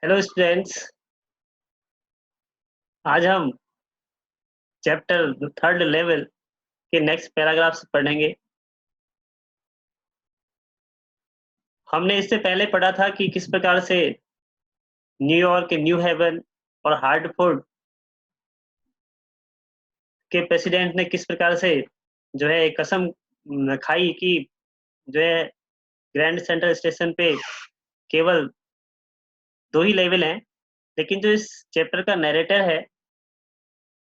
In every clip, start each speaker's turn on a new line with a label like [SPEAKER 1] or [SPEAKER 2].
[SPEAKER 1] Hello students. आज हम chapter third level के नेक्स्ट पैराग्राफ्स पढ़ेंगे। हमने इससे पहले पढ़ा था कि किस प्रकार से न्यूयॉर्क, न्यू हेवन और हार्टफोर्ड के प्रेसिडेंट ने किस प्रकार से जो है कसम खाई कि जो है ग्रैंड सेंट्रल स्टेशन पे केवल दो ही लेवल हैं। लेकिन जो इस चैप्टर का नैरेटर है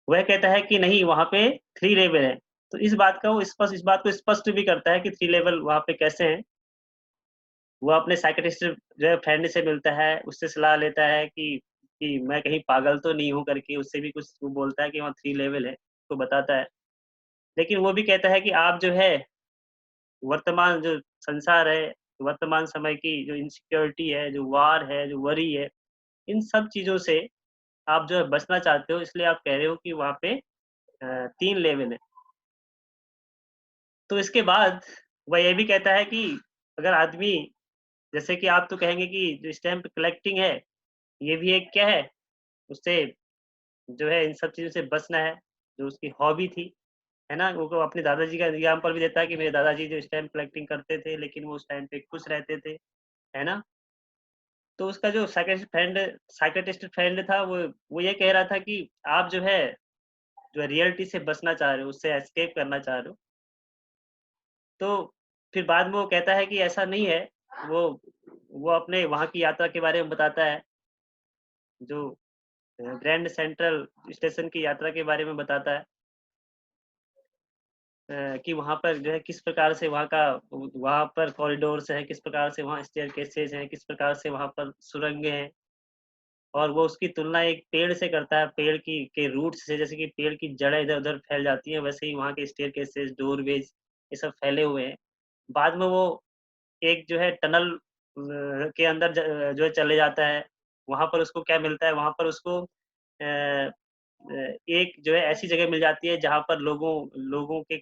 [SPEAKER 1] वह कहता है कि नहीं, वहाँ पे थ्री लेवल हैं। तो इस बात को स्पष्ट भी करता है कि थ्री लेवल वहाँ पे कैसे हैं। वो अपने साइकियाट्रिस्ट जो है फ्रेंड से मिलता है, उससे सलाह लेता है कि मैं कहीं पागल तो नहीं हूँ करके, उससे भी कुछ वो बोलता है कि वहाँ थ्री लेवल है, तो बताता है। लेकिन वो भी कहता है कि आप जो है वर्तमान जो संसार है, वर्तमान समय की जो इनसिक्योरिटी है, जो वार है, जो वरी है, इन सब चीज़ों से आप जो है बचना चाहते हो, इसलिए आप कह रहे हो कि वहाँ पे 3 लेवल है। तो इसके बाद वह ये भी कहता है कि अगर आदमी, जैसे कि आप तो कहेंगे कि जो स्टैम्प कलेक्टिंग है, ये भी एक क्या है, उससे जो है इन सब चीज़ों से बचना है, जो उसकी हॉबी थी, है ना? वो अपने दादाजी का एग्ज़ाम्पल भी देता है कि मेरे दादाजी जो स्टैम्प कलेक्टिंग करते थे, लेकिन वो उस टाइम पे खुश रहते थे, है ना? तो उसका जो साइकियाट्रिस्ट फ्रेंड था, वो ये कह रहा था कि आप जो है, जो रियलिटी से बचना चाह रहे हो, उससे एस्केप करना चाह रहे हो। तो फिर बाद में वो कहता है कि ऐसा नहीं है। वो वो अपने वहाँ की यात्रा के बारे में बताता है, जो ग्रैंड सेंट्रल स्टेशन की यात्रा के बारे में बताता है। कि वहाँ पर जो है किस प्रकार से वहाँ पर कॉरिडोर्स हैं, किस प्रकार से वहाँ स्टेयरकेसेस हैं, किस प्रकार से वहाँ पर सुरंगें हैं। और वो उसकी तुलना एक पेड़ से करता है, पेड़ की के रूट्स से, जैसे कि पेड़ की जड़ें इधर-उधर फैल जाती हैं, वैसे ही वहाँ के स्टेयरकेसेस, डोरवेज ये सब फैले हुए हैं। बाद में वो एक जो है टनल के अंदर जो है चले जाता है। वहाँ पर उसको क्या मिलता है, वहाँ पर उसको एक जो है ऐसी जगह मिल जाती है जहाँ पर लोगों के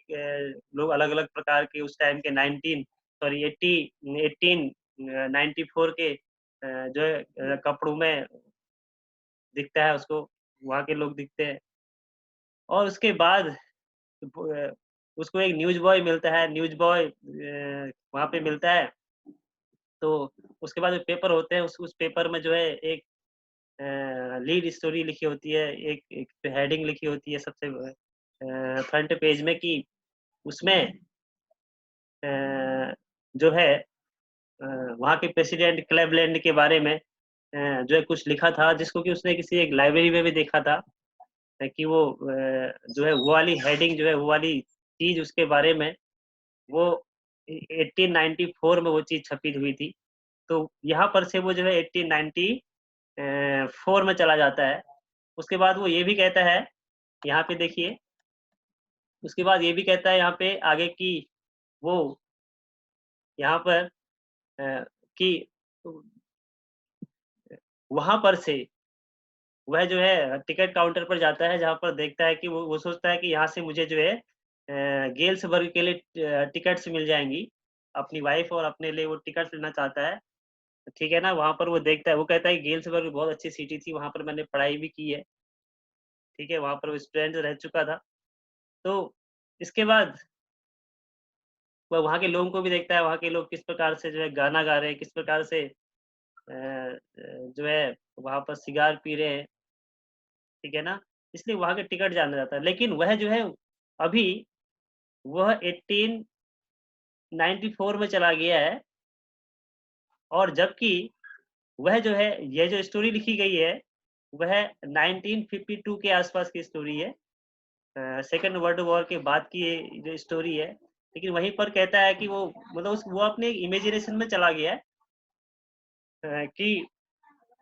[SPEAKER 1] लोग अलग-अलग प्रकार के उस टाइम के 19 सॉरी 80 1894 के जो है कपड़ों में दिखता है उसको, वहाँ के लोग दिखते हैं। और उसके बाद ब उसको एक न्यूज़ बॉय मिलता है, न्यूज़ बॉय वहाँ पे मिलता है। तो उसके बाद जो पेपर होते हैं, उस पेपर में जो है एक लीड स्टोरी लिखी होती है, एक एक हेडिंग लिखी होती है सबसे फ्रंट पेज में कि उसमें जो है अ, वहाँ के प्रेसिडेंट क्लेवलैंड के बारे में जो है कुछ लिखा था, जिसको कि उसने किसी एक लाइब्रेरी में भी देखा था। कि वो जो है वो वाली हेडिंग जो है, वो वाली चीज़ उसके बारे में वो 1894 में वो चीज़ छपी हुई थी। तो यहाँ पर से वो जो है 1894 में चला जाता है। उसके बाद वो ये भी कहता है, यहाँ पे देखिए, उसके बाद ये भी कहता है यहाँ पे आगे कि वो यहाँ पर कि वहाँ पर से वह जो है टिकट काउंटर पर जाता है, जहाँ पर देखता है कि वो सोचता है कि यहाँ से मुझे जो है गेल्सबर्ग के लिए टिकट्स मिल जाएँगी। अपनी वाइफ़ और अपने लिए वो टिकट्स लेना चाहता है, ठीक है ना? वहाँ पर वो देखता है, वो कहता है कि गेल्सबर्ग बहुत अच्छी सिटी थी, वहाँ पर मैंने पढ़ाई भी की है, ठीक है? वहाँ पर वो स्टूडेंट रह चुका था। तो इसके बाद वह वहाँ के लोगों को भी देखता है, वहाँ के लोग किस प्रकार से जो है गाना गा रहे हैं, किस प्रकार से जो है वहाँ पर सिगार पी रहे हैं, ठीक है ना? इसलिए वहाँ के टिकट जानना चाहता है। लेकिन वह जो है अभी वह 1894 में चला गया है, और जबकि वह जो है, ये जो स्टोरी लिखी गई है, वह 1952 के आसपास की स्टोरी है। सेकंड वर्ल्ड वॉर के बाद की ये जो स्टोरी है। लेकिन वहीं पर कहता है कि वो मतलब वो अपने इमेजिनेशन में चला गया है कि,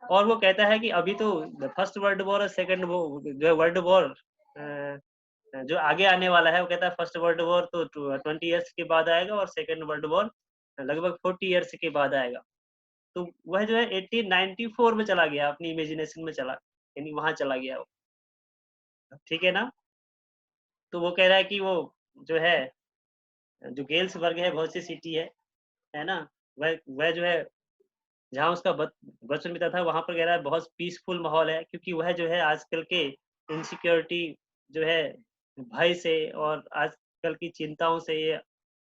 [SPEAKER 1] और वो कहता है कि अभी तो फर्स्ट वर्ल्ड वॉर और सेकंड वो जो है वर्ल्ड वॉर जो आगे आने वाला है, वो कहता है फर्स्ट वर्ल्ड वॉर तो 20 इयर्स के बाद आएगा और सेकंड वर्ल्ड वॉर लगभग 40 इयर्स के बाद आएगा। तो वह जो है 1894 में चला गया, अपनी इमेजिनेशन में चला, यानी वहाँ चला गया वो, ठीक है ना? तो वो कह रहा है कि वो जो है, जो गेल्सबर्ग है बहुत सी सिटी है ना? वह जो है जहाँ उसका बचपन बीता था वहाँ पर कह रहा है बहुत पीसफुल माहौल है, क्योंकि वह जो है आजकल के इनसिक्योरिटी जो है भय से और आजकल की चिंताओं से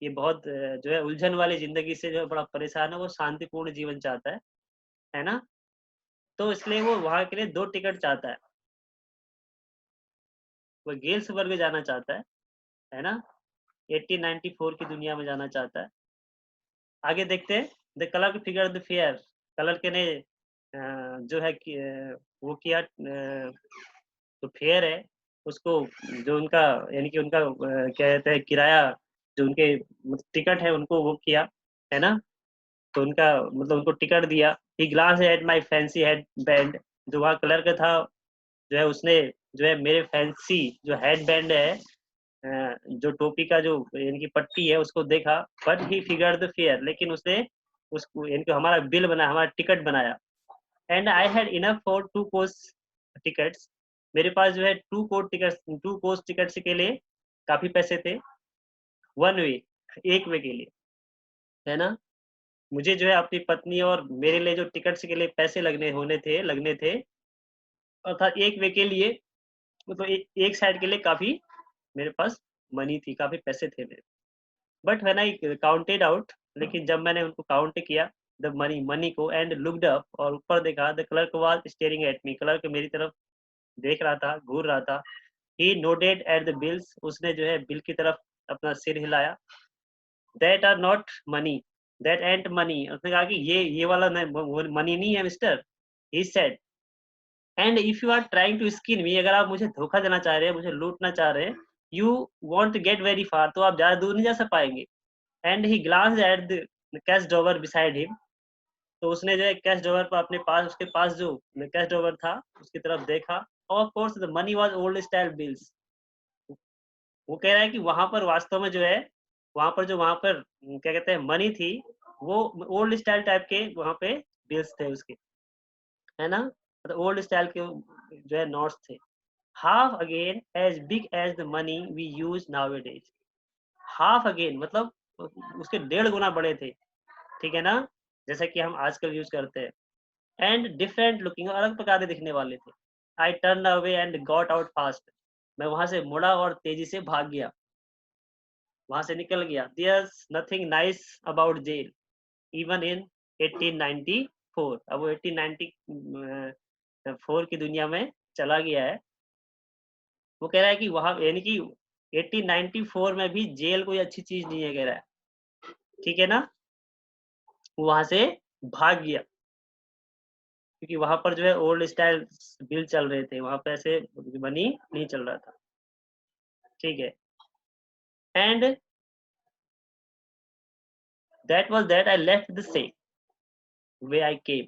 [SPEAKER 1] ये बहुत जो है उलझन वाली ज़िंदगी से जो है बड़ा परेशान है, वो शांतिपूर्ण जीवन चाहता है ना? तो इसलिए वो वहाँ के लिए 2 टिकट चाहता है। वो गेल्सबर्ग जाना चाहता है ना? 1894 की दुनिया में जाना चाहता है। आगे देखते हैं, the clerk figured the fair, clerk ने जो है कि वो किया जो फेयर है उसको, जो उनका यानी कि उनका क्या कहते हैं किराया, जो उनके टिकट है उनको वो किया, है ना? तो उनका मतलब उनको टिकट दिया। He glanced at my fancy headband, जो वहाँ क्लर्क था जो है उसने जो है मेरे फैंसी जो हेड बैंड है, जो टोपी का जो यानी कि पट्टी है उसको देखा। But he figured the fair, लेकिन उसने उसको यानी कि हमारा बिल बनाया, हमारा टिकट बनाया। And I had enough for 2 course tickets, मेरे पास जो है 2 कोर्स टिकट्स के लिए काफ़ी पैसे थे। 1 वे, 1 वे के लिए, है ना? मुझे जो है अपनी पत्नी और मेरे लिए जो टिकट्स के लिए पैसे लगने थे अर्थात 1 वे के लिए, मतलब एक साइड के लिए काफ़ी मेरे पास मनी थी, काफ़ी पैसे थे मेरे। But when I counted out, लेकिन जब मैंने उनको काउंट किया द मनी मनी को एंड लुक्ड अप और ऊपर देखा, the clerk was staring at me, clerk मेरी तरफ देख रहा था, घूर रहा था। He nodded at the bills, उसने जो है बिल की तरफ अपना सिर हिलाया। That are not money, that ain't money, उसने कहा कि ये वाला मनी नहीं है mister, he said. And if you are trying to skin me, अगर आप मुझे धोखा देना चाह रहे हैं, मुझे लूटना चाह रहे हैं, you want get very far, तो आप ज़्यादा दूर नहीं जा सक पाएंगे। And he glanced at the cash drawer beside him, तो उसने जो है कैश ड्रॉवर पर अपने पास, उसके पास जो कैश ड्रॉवर था उसकी तरफ देखा। Of course the money was old style bills, वो कह रहा है कि वहां पर वास्तव में जो है वहां पर क्या कहते हैं मनी थी, वो ओल्ड स्टाइल टाइप के वहां पे बिल्स थे उसके, है ना? मतलब ओल्ड स्टाइल के जो है नोट्स थे। Half again as big as the money we use now days, half again मतलब उसके 1.5 गुना बड़े थे, ठीक है ना? जैसा कि हम आजकल यूज करते हैं। एंड डिफरेंट लुकिंग, अलग प्रकार के दिखने वाले थे। I turn away and got out fast, मैं वहां से मुड़ा और तेजी से भाग गया, वहां से निकल गया। There's nothing nice about jail even in 1894, अब वो 1894 की दुनिया में चला गया है। वो कह रहा है कि वहां यानी कि 1894 में भी जेल कोई अच्छी चीज नहीं है, कह रहा है, ठीक है ना? वो वहां से भाग गया, क्योंकि वहां पर जो है ओल्ड स्टाइल बिल चल रहे थे, वहां पे ऐसे मनी नहीं चल रहा था, ठीक है। And that was that I left the same way I came,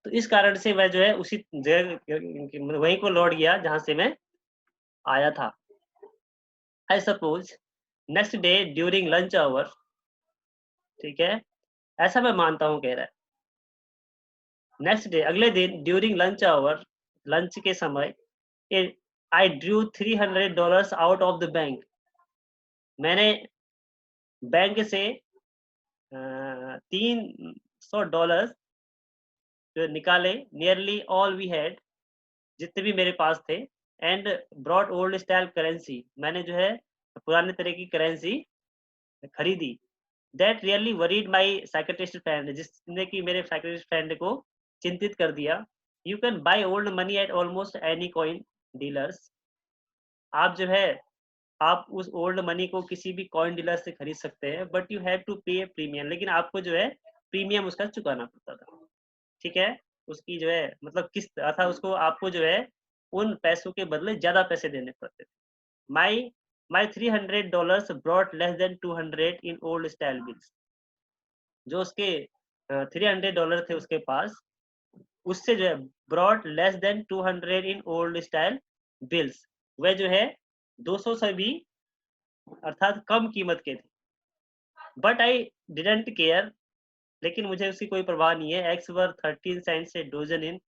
[SPEAKER 1] तो इस कारण से मैं जो है उसी जगह मतलब वहीं को लौट गया जहाँ से मैं आया था। I suppose next day during lunch hour, ठीक है, ऐसा मैं मानता हूँ, कह रहा है। नेक्स्ट डे अगले दिन ड्यूरिंग लंच आवर, लंच के समय, I drew $300 out of the bank, मैंने बैंक से $300 जो निकाले। नियरली ऑल वी हैड, जितने भी मेरे पास थे। And broad old style currency, मैंने जो है पुराने तरह की करेंसी खरीदी। That really worried my psychiatrist friend, जिसने कि मेरे साइकेट्रिस्ट फ्रेंड को चिंतित कर दिया। You can buy old money at almost any coin dealers, आप जो है आप उस ओल्ड मनी को किसी भी कॉइन डीलर से खरीद सकते हैं, बट यू हैव टू पे प्रीमियम, लेकिन आपको जो है प्रीमियम उसका चुकाना पड़ता था, ठीक है? उसकी जो है मतलब किस्त, अर्थात उसको आपको जो है उन पैसों के बदले ज़्यादा पैसे देने पड़ते थे। माई माई $300 brought less than 200 in old style bills, जो उसके $300 थे उसके पास, उससे जो है brought less than 200 in old style bills, वह जो है 200 से भी अर्थात कम कीमत के थे। बट आई डिडंट केयर, लेकिन मुझे उसकी कोई परवाह नहीं है। एक्स वर 13 सेंट से डोजन इन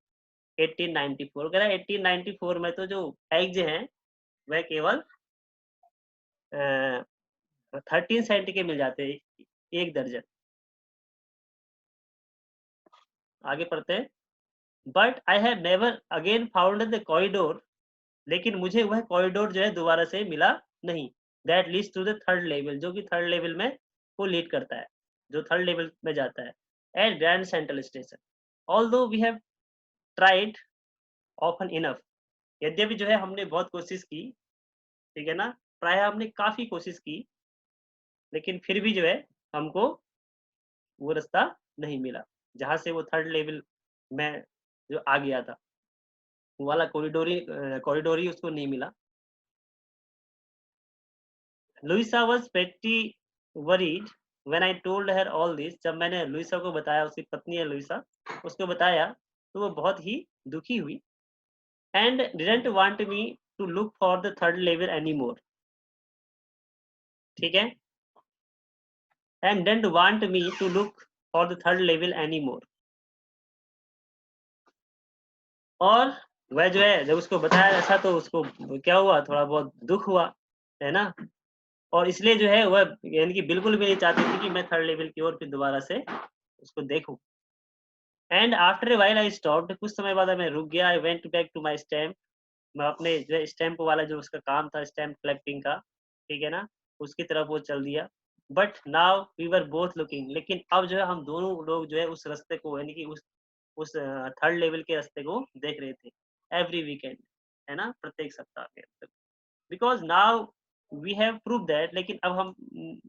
[SPEAKER 1] 1894, कह रहा है 1894 में तो जो एग्स हैं वह केवल 13 सेंट के मिल जाते हैं, 1 दर्जन। आगे पढ़ते हैं। But I have never again found the corridor, लेकिन मुझे वह कॉरिडोर जो है दोबारा से मिला नहीं। That leads to the third level, जो कि थर्ड लेवल में को लीड करता है, जो थर्ड लेवल में जाता है, at Grand Central Station. Although we have tried often enough, यद्यपि जो है हमने बहुत कोशिश की, ठीक है ना, प्राय हमने काफी कोशिश की, लेकिन फिर भी जो है हमको वो रास्ता नहीं मिला जहाँ से वो थर्ड लेवल में जो आ गया था, वो वाला कॉरिडोर ही उसको नहीं मिला। Louisa was pretty worried when I told her all this, जब मैंने लुइसा को बताया, उसकी पत्नी है लुइसा, उसको बताया तो वो बहुत ही दुखी हुई। And didn't want me to look for the third level any more, ठीक है, and didn't want me to look for the third level any more. और वह जो है जब उसको बताया ऐसा तो उसको क्या हुआ, थोड़ा बहुत दुख हुआ, है ना, और इसलिए जो है वह यानी कि बिल्कुल भी नहीं चाहती थी कि मैं थर्ड लेवल की ओर फिर दोबारा से उसको देखूं। And after a while I stopped, कुछ समय बाद मैं रुक गया। I went back to my stamp, मैं अपने जो है स्टैम्प वाला जो उसका काम था स्टैम्प कलेक्टिंग का, ठीक है ना, उसकी तरफ वो चल दिया। But now we were both looking, लेकिन अब जो है हम दोनों लोग जो है उस रास्ते को यानी कि उस थर्ड लेवल के रास्ते को देख रहे थे एवरी वीकेंड, है ना, प्रत्येक सप्ताह के। Because now we have prove that, लेकिन अब हम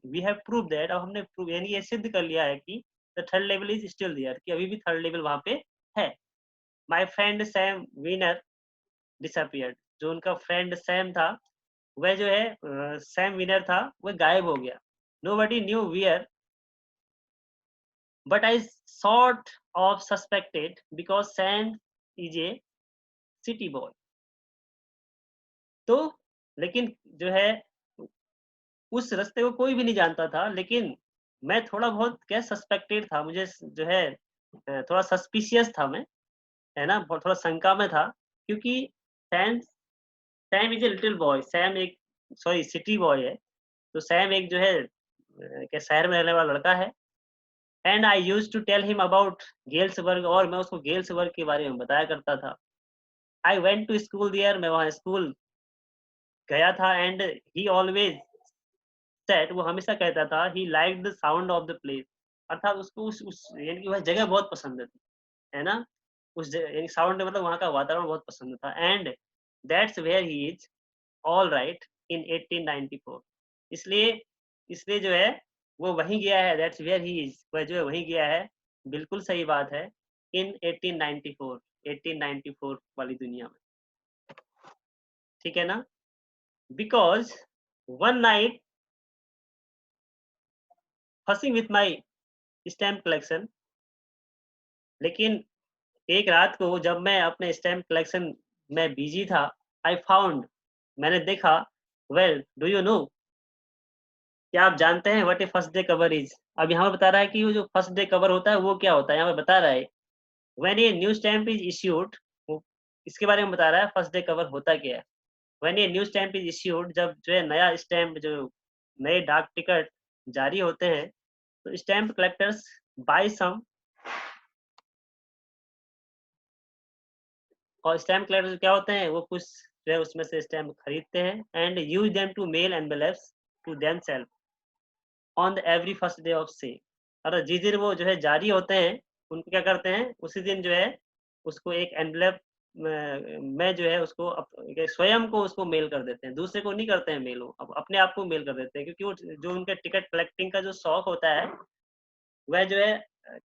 [SPEAKER 1] वी हैव प्रूव दैट, अब हमने prove यानी ये सिद्ध कर लिया है कि the third level is still there, कि अभी भी थर्ड लेवल वहां पे है। My friend Sam Weiner disappeared, जो उनका फ्रेंड सैम था वह जो है सैम विनर था, वह गायब हो गया। Nobody knew wear, but I sort of suspected because Sam is a city boy. तो लेकिन जो है उस रास्ते को कोई भी नहीं जानता था, लेकिन मैं थोड़ा बहुत क्या सस्पेक्टेड था, मुझे जो है थोड़ा सस्पिशियस था मैं, है ना, बहुत थोड़ा शंका में था, क्योंकि Sam Sam is a little boy, Sam एक सॉरी सिटी बॉय है, तो सैम एक जो है क्या शहर में रहने वाला लड़का है। And I used to tell him about Galesburg, और मैं उसको गेल्सबर्ग के बारे में बताया करता था। I went to school there, मैं वहाँ स्कूल गया था। एंड ही ऑलवेज सेड, वो हमेशा कहता था, he liked the sound of the place, अर्थात उसको उस यानी कि वह जगह बहुत पसंद थी, है ना, उस यानी साउंड मतलब वहाँ का वातावरण बहुत पसंद था। And that's where he is all right in 1894, इसलिए इसलिए जो है वो वहीं गया है, दैट्स वेयर ही इज, वह जो है वहीं गया है, बिल्कुल सही बात है, इन 1894, 1894 वाली दुनिया में, ठीक है ना, because one night fussing with my stamp collection, लेकिन एक रात को जब मैं अपने स्टैम्प कलेक्शन में बिजी था, आई फाउंड, मैंने देखा, वेल डू यू नो, क्या आप जानते हैं what A first day cover is. अब यहाँ पे बता रहा है कि वो जो फर्स्ट डे कवर होता है वो क्या होता है, यहाँ पे बता रहा है when a new stamp is issued, इसके बारे में बता रहा है फर्स्ट डे कवर होता क्या है। When a new stamp is issued, जब जो है नया स्टैम्प जो नए डाक टिकट जारी होते हैं, तो स्टैम्प कलेक्टर्स बाय सम, और स्टैम्प कलेक्टर क्या होते हैं, वो कुछ जो है उसमें से स्टैम्प खरीदते हैं, and use them to mail envelopes to themselves on the every first day of sale, और जिस दिन वो जो है जारी होते हैं, उनको क्या करते हैं उसी दिन जो है उसको एक एनवेलप में जो है उसको स्वयं को उसको मेल कर देते हैं, दूसरे को नहीं करते हैं मेल, वो अपने आप को मेल कर देते हैं, क्योंकि वो जो उनके टिकट कलेक्टिंग का जो शौक होता है वह जो है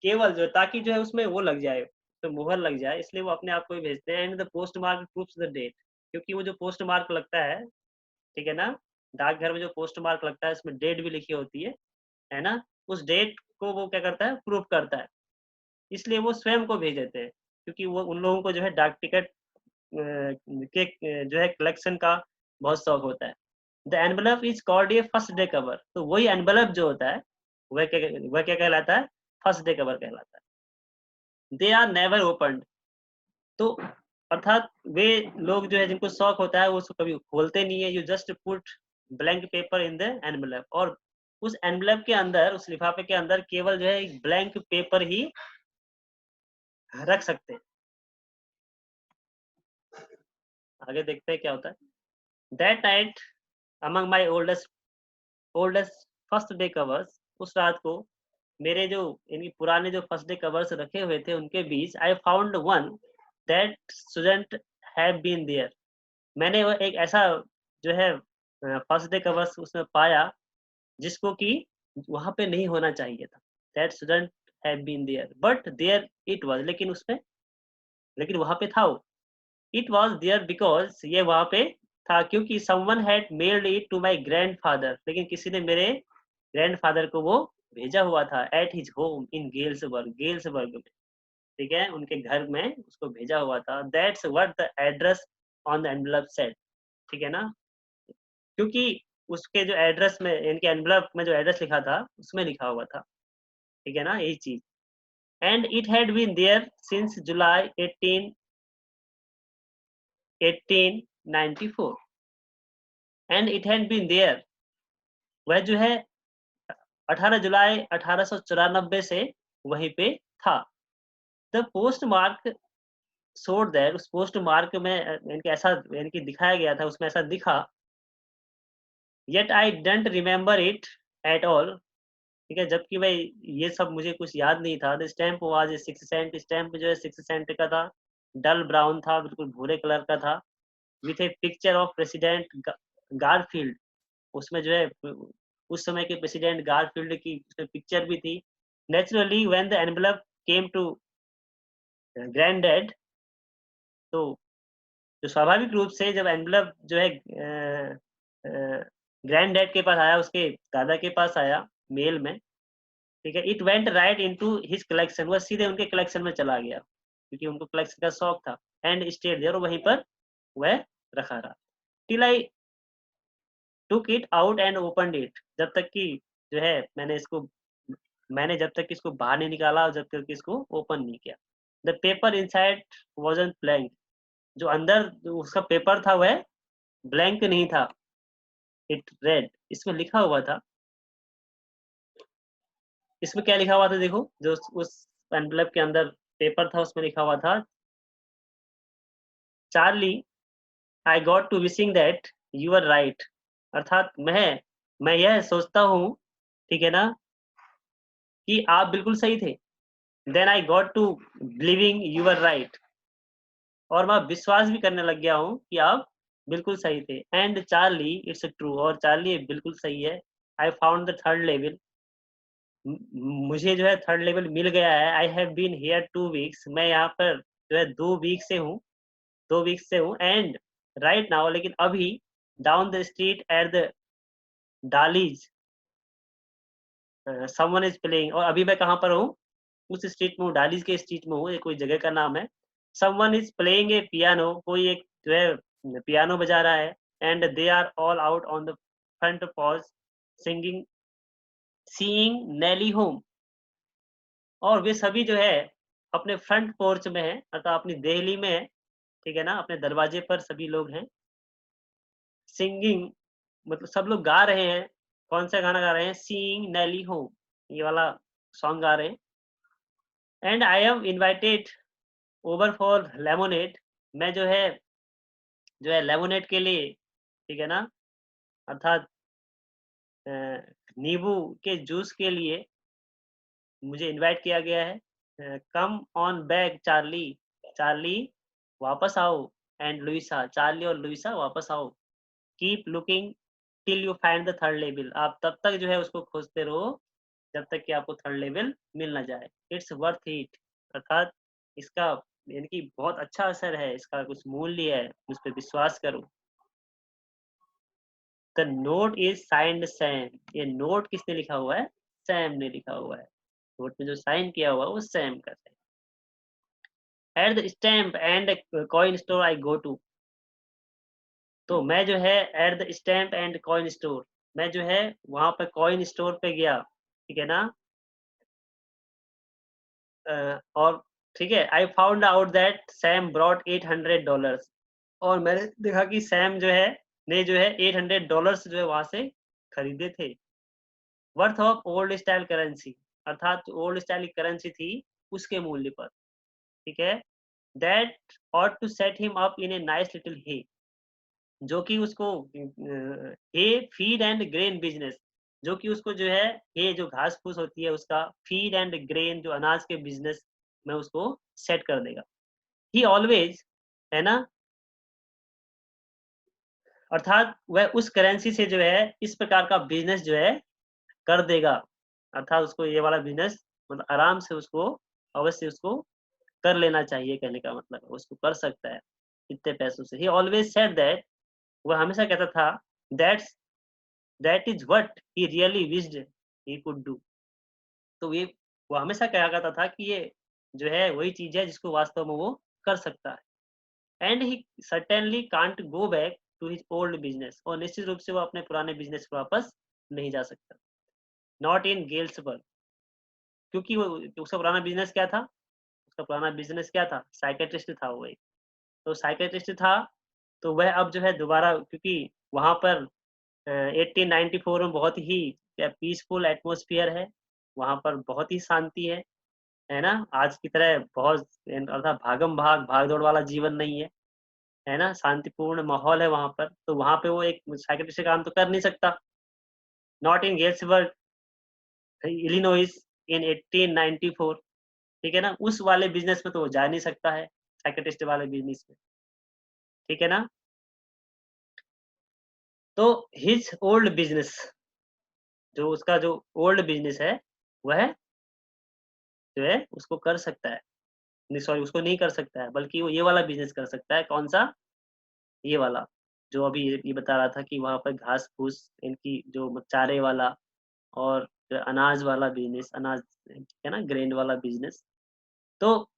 [SPEAKER 1] केवल जो ताकि जो है उसमें वो लग जाए, तो मुहर लग जाए, इसलिए वो अपने आप को ही भेजते हैं। And the postmark proves the date, क्योंकि वो जो पोस्ट मार्क लगता है, ठीक है ना, डाकघर में जो पोस्ट मार्क लगता है उसमें डेट भी लिखी होती है ना, उस डेट को वो क्या करता है, प्रूफ करता है, इसलिए वो स्वयं को भेज देते हैं, क्योंकि वो उन लोगों को जो है डाक टिकट के जो है कलेक्शन का बहुत शौक होता है। The envelope is called a first day cover, तो वही एनवेलप जो होता है वह क्या कहलाता है, फर्स्ट डे कवर कहलाता है। दे आर नेवर ओपनड, तो अर्थात वे लोग जो है जिनको शौक होता है वो उसको कभी खोलते नहीं है। You just put blank paper in the envelope, और उस एनवेलप के अंदर, उस लिफाफे के अंदर केवल जो है एक ब्लैंक पेपर ही रख सकते हैं। आगे देखते हैं क्या होता है। That night among my oldest first day covers, उस रात को मेरे जो इनके पुराने जो फर्स्ट डे कवर्स रखे हुए थे उनके बीच I found one that shouldn't have been there. मैंने वो एक ऐसा जो है फर्स्ट डे कवर्स उसमें पाया जिसको कि वहाँ पे नहीं होना चाहिए था। That shouldn't have been there but there it was, लेकिन वहाँ पे था वो। इट वाज़ देयर बिकॉज़ ये वहाँ पे था क्योंकि someone had mailed it to my grandfather, लेकिन किसी ने मेरे ग्रैंडफ़ादर को वो भेजा हुआ था at his home in Galesburg में, ठीक है? उनके घर में उसको भेजा हुआ था। That's what the address on the envelope said, ठीक है ना? क्योंकि उसके जो एड्रेस में इनके एनवेलप में जो एड्रेस लिखा था, उसमें लिखा हुआ था, ठीक है ना? यही चीज़। And it had been there since July 1894 and it had been there, वह जो है 18 जुलाई 1894 से वहीं पे था। The post mark showed that, उस पोस्ट मार्क में इनके ऐसा इनकी दिखाया गया था, उसमें ऐसा दिखा। Yet I don't remember it at all, ठीक है? जबकि मैं ये सब मुझे कुछ याद नहीं था। The stamp was a 6 cent, stamp जो है 6 सेंट का था। डल ब्राउन था, बिल्कुल भूरे कलर का था। With A picture of president Garfield, उसमें जो है उस समय के प्रेसिडेंट गारफील्ड की उसमें पिक्चर भी थी। Naturally when the envelope came to granddad, तो जो स्वाभाविक रूप से जब एनवेलप जो है ग्रैंडडैड के पास आया, उसके दादा के पास आया मेल में, ठीक है? It went right into his collection, वह सीधे उनके कलेक्शन में चला गया, क्योंकि उनको कलेक्शन का शौक था। एंड स्टेड देयर, वहीं पर वह रखा रहा। टिल आई टूक it out and opened it, जब तक कि जो है मैंने जब तक इसको बाहर नहीं निकाला और जब तक इसको ओपन नहीं किया। The paper inside wasn't blank, जो अंदर जो उसका पेपर था वह ब्लैंक नहीं था। इट रेड, इसमें लिखा हुआ था, इसमें क्या लिखा हुआ था देखो, जो उस एनवेलप के अंदर पेपर था उसमें लिखा हुआ था, Charlie I got to wishing that you are right, अर्थात मैं यह सोचता हूँ, ठीक है ना, कि आप बिल्कुल सही थे। Then I got to believing you are right, और मैं विश्वास भी करने लग गया हूँ कि आप बिल्कुल सही थे। एंड चार्ली इट्स ट्रू, और चार्ली ये बिल्कुल सही है। I found the third level, मुझे जो है थर्ड लेवल मिल गया है। I have been here 2 weeks, मैं यहाँ पर जो है 2 वीक से हूँ। एंड राइट नाउ, लेकिन अभी down the street at the Daly's someone is playing, और अभी मैं कहाँ पर हूँ? उस स्ट्रीट में हूँ, डालीज के स्ट्रीट में हूँ, ये कोई जगह का नाम है। Someone is playing a piano, कोई एक जो है पियानो बजा रहा है। And they are all out on the front porch singing seeing Nellie home, और वे सभी जो है अपने फ्रंट पोर्च में है, अर्थात अपनी देहली में है, ठीक है ना? अपने दरवाजे पर सभी लोग हैं। सिंगिंग मतलब सब लोग गा रहे हैं। कौन-सा गाना गा रहे हैं? सीइंग नेली होम, ये वाला सॉन्ग गा रहे हैं। And I am invited over for lemonade, मैं जो है लेमोनेड के लिए, ठीक है ना? अर्थात अ, नींबू के जूस के लिए मुझे इनवाइट किया गया है। Come on back Charlie, Charlie वापस आओ। एंड लुइसा, चार्ली और लुइसा वापस आओ। Keep looking till you find the third level, आप तब तक जो है उसको खोजते रहो जब तक कि आपको थर्ड लेवल मिल ना जाए। इट्स वर्थ इट, अर्थात इसका यानी कि बहुत अच्छा असर है, इसका कुछ मूल्य है, उस पे विश्वास करो। The note is signed Sam, ये नोट किसने लिखा हुआ है? सैम ने लिखा हुआ है। नोट में जो साइन किया हुआ है वो सैम का है। At the stamp and coin store I go to, तो मैं जो है at the stamp and coin store, मैं जो है वहाँ पे कॉइन स्टोर पे गया, ठीक है ना? और ठीक है, I found out that Sam brought $800, और मैंने देखा कि सैम जो है ने जो है $800 जो है वहाँ से खरीदे थे। Worth of old style currency, अर्थात ओल्ड स्टाइल की करेंसी थी उसके मूल्य पर। ठीक है, that ought to set him up in a nice little hay, जो कि उसको हे फीड एंड ग्रेन बिजनेस, जो कि उसको जो है ये जो घास फूस होती है उसका फीड एंड ग्रेन जो अनाज के बिजनेस में उसको सेट कर देगा। ही ऑलवेज, है ना, अर्थात वह उस करेंसी से जो है इस प्रकार का बिजनेस जो है कर देगा, अर्थात उसको ये वाला बिजनेस मतलब आराम से उसको अवश्य उसको कर लेना चाहिए, कहने का मतलब है, उसको कर सकता है इतने पैसों से। ही ऑलवेज सेड दैट, वह हमेशा कहता था, that's that is what he really wished he could do. तो ये वो हमेशा कहा करता था कि ये जो है वही चीज़ है जिसको वास्तव में वो कर सकता है। And he certainly can't go back to his old business, और निश्चित रूप से वो अपने पुराने बिजनेस पे वापस नहीं जा सकता। नॉट इन गेल्सबर्ग, क्योंकि वो उसका पुराना बिजनेस क्या था? उसका पुराना बिजनेस क्या था? साइकियाट्रिस्ट था वो एक। तो साइकियाट्रिस्ट था, तो वह अब जो है दोबारा, क्योंकि वहाँ पर 1894 में बहुत ही पीसफुल एटमॉस्फेयर है, वहाँ पर बहुत ही शांति है ना? आज की तरह बहुत अर्थात भागम-भाग, भाग-दौड़ वाला जीवन नहीं है ना? शांतिपूर्ण माहौल है वहाँ पर, तो वहाँ पे वो एक साइकियाट्रिस्ट का काम तो कर नहीं सकता। नॉट इन गेल्सबर्ग, इलिनॉइस इन 1894, ठीक है ना? उस वाले बिज़नेस में तो वो जा नहीं सकता है, साइकियाट्रिस्ट वाले बिज़नेस में, ठीक है ना? तो हिज ओल्ड बिज़नेस, जो उसका जो ओल्ड बिज़नेस है, वह जो है उसको कर सकता है। नहीं, सॉरी, उसको नहीं कर सकता है, बल्कि वो ये वाला बिज़नेस कर सकता है, कौन-सा? ये वाला, जो अभी ये बता रहा था कि वहाँ पर घास-फूस इनकी जो चारे वाला और अनाज वाला बिज़नेस, अनाज है ना, ग्रेन वाला बिज़नेस। तो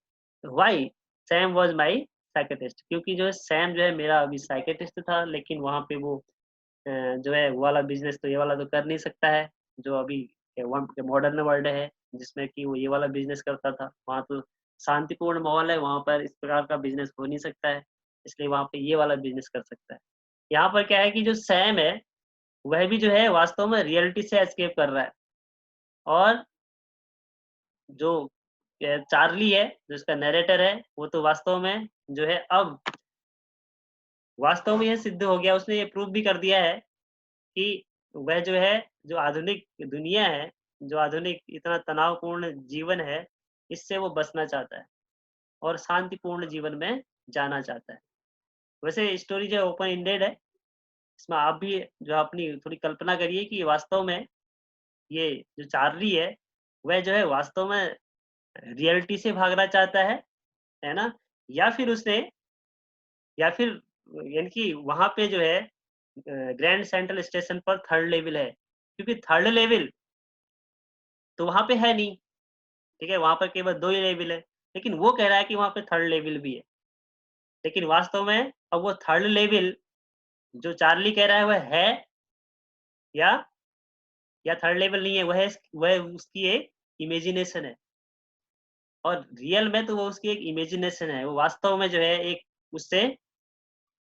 [SPEAKER 1] why Sam was my psychiatrist, क्योंकि जो है सैम जो है मेरा अभी साइकियाट्रिस्ट था, लेकिन वहाँ पे वो जो है वो वाला बिज़नेस तो ये वाला तो कर नहीं सकता है, जो अभी मॉडर्न वर्ल्ड है, जिसमें कि वो ये वाला बिज़नेस करता था। वहाँ तो शांतिपूर्ण माहौल है, वहाँ पर इस प्रकार का बिज़नेस हो नहीं सकता है, इसलिए वहाँ पे ये वाला बिज़नेस कर सकता है। यहाँ पर क्या है कि जो सैम है, वह भी जो है वास्तव में रियलिटी से एस्केप कर रहा है, और जो चार्ली है, जो इसका नैरेटर है, वो तो वास्तव में जो है अब वास्तव में ये सिद्ध हो गया, उसने ये प्रूव भी कर दिया है कि वह जो है, जो आधुनिक दुनिया है, जो आधुनिक इतना तनावपूर्ण जीवन है, इससे वो बचना चाहता है और शांतिपूर्ण जीवन में जाना चाहता है। वैसे स्टोरी जो है ओपन एंडेड है, इसमें आप भी जो अपनी थोड़ी कल्पना करिए कि वास्तव में ये जो चार्ली है, वह जो है वास्तव में रियलिटी से भागना चाहता है ना? या फिर उसने, या फिर यानी कि वहाँ पे जो है ग्रैंड सेंट्रल स्टेशन पर थर्ड लेवल है, क्योंकि थर्ड लेवल तो वहाँ पे है नहीं, ठीक है? वहाँ पर केवल 2 ही लेवल है, लेकिन वो कह रहा है कि वहाँ पे थर्ड लेवल भी है। लेकिन वास्तव में अब वो थर्ड लेवल जो चार्ली कह रहा है वह है, या थर्ड लेवल नहीं है, वह उसकी एक इमेजिनेशन है, और रियल में तो वो उसकी एक इमेजिनेशन है। वो वास्तव में जो है एक उससे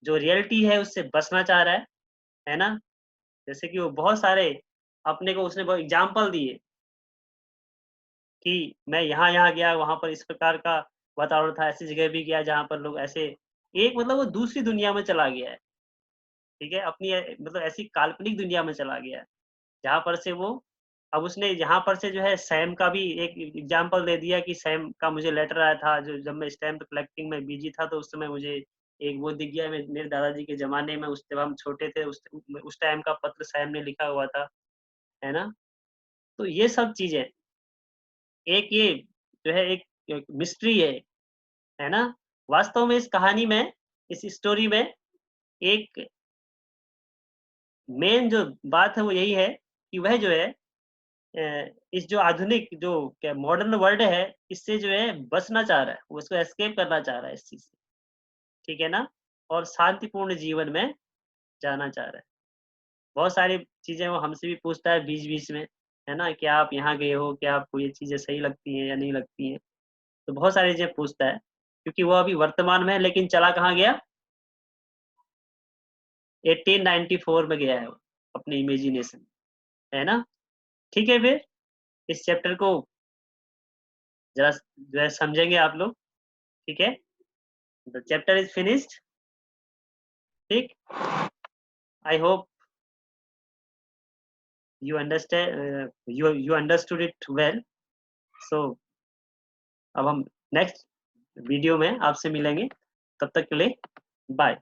[SPEAKER 1] जो रियलिटी है उससे बचना चाह रहा है ना? जैसे कि वो बहुत सारे अपने को उसने बहुत एग्ज़ाम्पल दिए कि मैं यहाँ-यहाँ गया, वहाँ पर इस प्रकार का वातावरण था, ऐसी जगह भी गया जहाँ पर लोग ऐसे, एक मतलब वो दूसरी दुनिया में चला गया है, ठीक है? अपनी मतलब ऐसी काल्पनिक दुनिया में चला गया है, जहाँ पर से वो अब उसने यहाँ पर से जो है सैम का भी एक एग्ज़ाम्पल दे दिया कि सैम का मुझे लेटर आया था, जो जब मैं स्टैम्प कलेक्टिंग में बिज़ी था, तो उस समय मुझे एक वो दिख गया, मेरे दादाजी के ज़माने में, उस जब हम छोटे थे, उस टाइम का पत्र सैम ने लिखा हुआ था, है ना? तो ये सब चीज़ें, एक ये जो है एक एक मिस्ट्री है ना? वास्तव में इस कहानी में, इस स्टोरी में एक मेन जो बात है वो यही है कि वह जो है इस जो आधुनिक जो क्या मॉडर्न वर्ल्ड है, इससे जो है बचना चाह रहा है, वो इसको एस्केप करना चाह रहा है इस चीज़ से, ठीक है ना? और शांतिपूर्ण जीवन में जाना चाह रहा है। बहुत सारी चीज़ें वो हमसे भी पूछता है बीच-बीच में, है ना? क्या आप यहाँ गए हो? क्या आपको ये चीज़ें सही लगती हैं या नहीं लगती हैं? तो बहुत सारी चीज़ें पूछता है, क्योंकि वो अभी वर्तमान में है, लेकिन चला कहाँ गया? 1894 में गया है वो, अपनी इमेजिनेशन, है ना? ठीक है फिर, इस चैप्टर को ज़रा जो है समझेंगे आप लोग, ठीक है, द चैप्टर इज फिनिश्ड। ठीक, I hope you understand, you understood it well. So अब हम नेक्स्ट वीडियो में आपसे मिलेंगे, तब तक के लिए बाय।